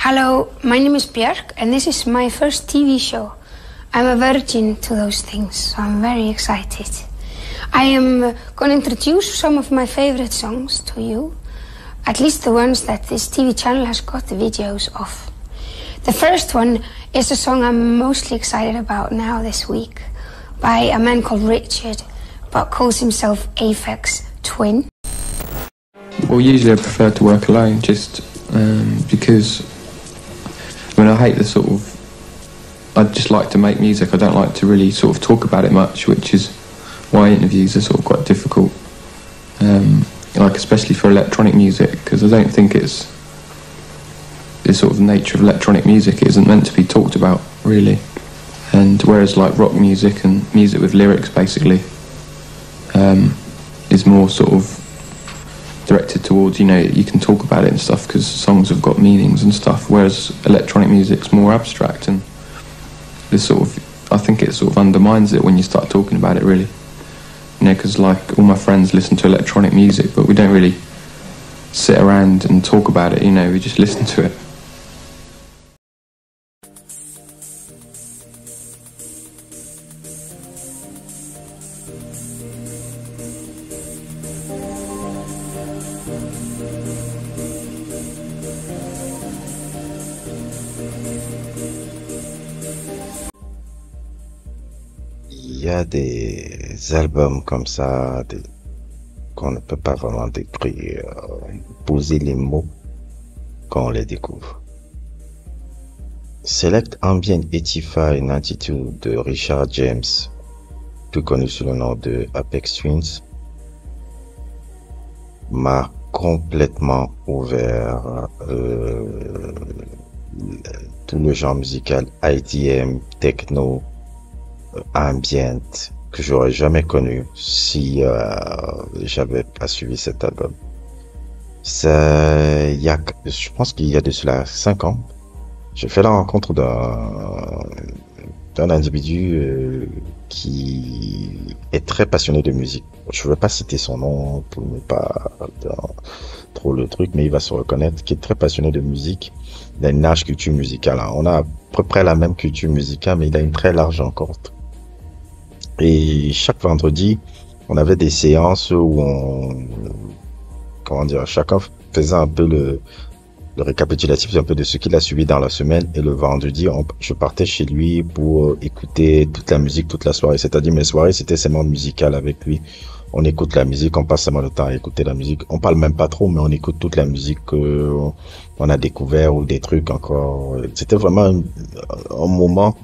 Hello, my name is Björk, and this is my first TV show. I'm a virgin to those things, so I'm very excited. I am going to introduce some of my favorite songs to you, at least the ones that this TV channel has got the videos of. The first one is a song I'm mostly excited about now this week, by a man called Richard, but calls himself Aphex Twin. Well, usually I prefer to work alone, just because, I mean, I hate the sort of, I just like to make music. I don't like to really sort of talk about it much, which is why interviews are sort of quite difficult, like especially for electronic music, because I don't think it's the sort of nature of electronic music. It isn't meant to be talked about, really. And whereas like rock music and music with lyrics, basically, is more sort of directed towards, you know, you can talk about it and stuff because songs have got meanings and stuff, whereas electronic music's more abstract, and this sort of, I think it sort of undermines it when you start talking about it, really. You know, because like all my friends listen to electronic music, but we don't really sit around and talk about it, you know, we just listen to it. Il y a des albums comme ça qu'on ne peut pas vraiment décrire, poser les mots quand on les découvre. Select Ambient 85 and 92 de Richard James, plus connu sous le nom de Aphex Twin, m'a complètement ouvert tout le genre musical IDM, techno, ambient, que j'aurais jamais connu si j'avais pas suivi cet album. Je pense qu'il y a de cela 5 ans, j'ai fait la rencontre d'un individu qui est très passionné de musique. Je ne veux pas citer son nom pour ne pas trop le truc, mais il va se reconnaître, qui est très passionné de musique. Il a une large culture musicale. On a à peu près la même culture musicale, mais il a une très large encore. Et chaque vendredi, on avait des séances où chacun faisait un peu le récapitulatif un peu de ce qu'il a suivi dans la semaine. Et le vendredi, je partais chez lui pour écouter toute la musique toute la soirée. C'est-à-dire mes soirées, c'était seulement musical avec lui. On écoute la musique, on passe seulement le temps à écouter la musique. On parle même pas trop, mais on écoute toute la musique qu'on a découvert ou des trucs encore. C'était vraiment un moment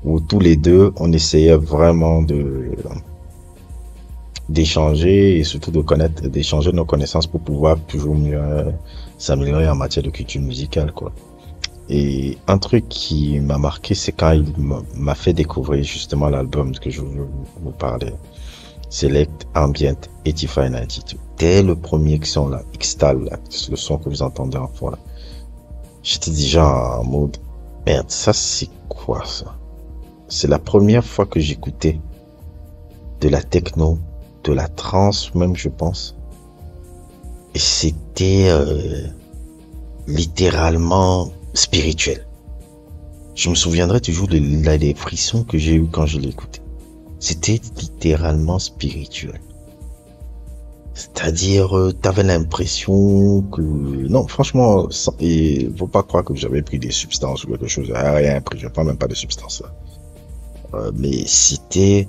où tous les deux, on essayait vraiment d'échanger et surtout d'échanger nos connaissances pour pouvoir toujours mieux s'améliorer en matière de culture musicale, quoi. Et un truc qui m'a marqué, c'est quand il m'a fait découvrir justement l'album que je veux vous parler. Select Ambient 8592. Dès le premier son là, Xtal, là, c'est le son que vous entendez en fond là. J'étais déjà en mode, merde, ça c'est quoi ça? C'est la première fois que j'écoutais de la techno, de la trance même, je pense. Et c'était littéralement spirituel. Je me souviendrai toujours des frissons que j'ai eu quand je l'écoutais. C'était littéralement spirituel. C'est-à-dire, t'avais l'impression que... Non, franchement, et faut pas croire que j'avais pris des substances ou quelque chose. Rien pris, je prends même pas de substances là. Mais c'est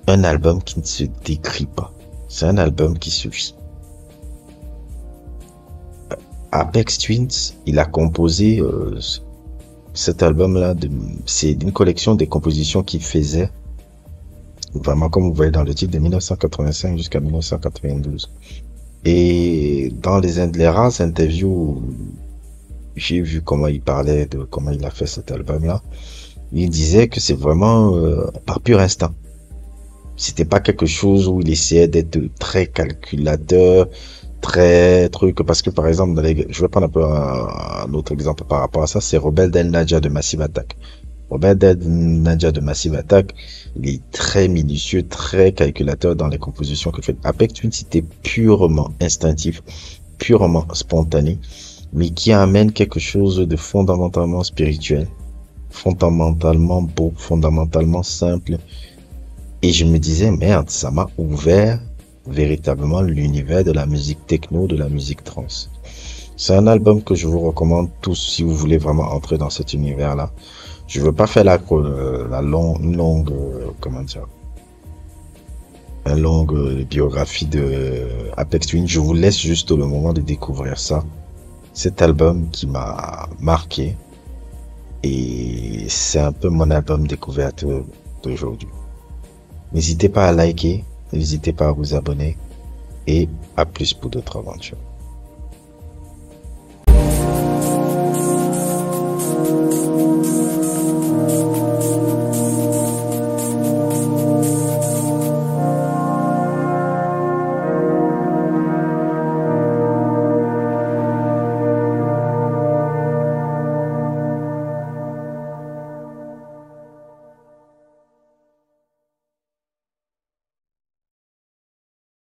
un album qui ne se décrit pas. C'est un album qui se vit. Aphex Twin, il a composé cet album-là. C'est une collection des compositions qu'il faisait. Vraiment, comme vous voyez dans le titre, de 1985 jusqu'à 1992. Et dans les rares interviews, j'ai vu comment il parlait de comment il a fait cet album-là. Il disait que c'est vraiment par pur instinct. C'était pas quelque chose où il essayait d'être très calculateur, très truc. Parce que par exemple, je vais prendre un peu un autre exemple par rapport à ça, c'est Rebel Del Nadia de Massive Attack. Rebel Del Nadia de Massive Attack, il est très minutieux, très calculateur dans les compositions qu'il fait. Aphex Twin, c'était purement instinctif, purement spontané. mais qui amène quelque chose de fondamentalement spirituel, fondamentalement beau, fondamentalement simple. Et je me disais, merde, ça m'a ouvert véritablement l'univers de la musique techno, de la musique trance. C'est un album que je vous recommande tous si vous voulez vraiment entrer dans cet univers-là. Je veux pas faire une longue, comment dire, une longue biographie de Aphex Twin. Je vous laisse juste le moment de découvrir ça. Cet album qui m'a marqué et c'est un peu mon album découverte d'aujourd'hui. N'hésitez pas à liker, n'hésitez pas à vous abonner et à plus pour d'autres aventures.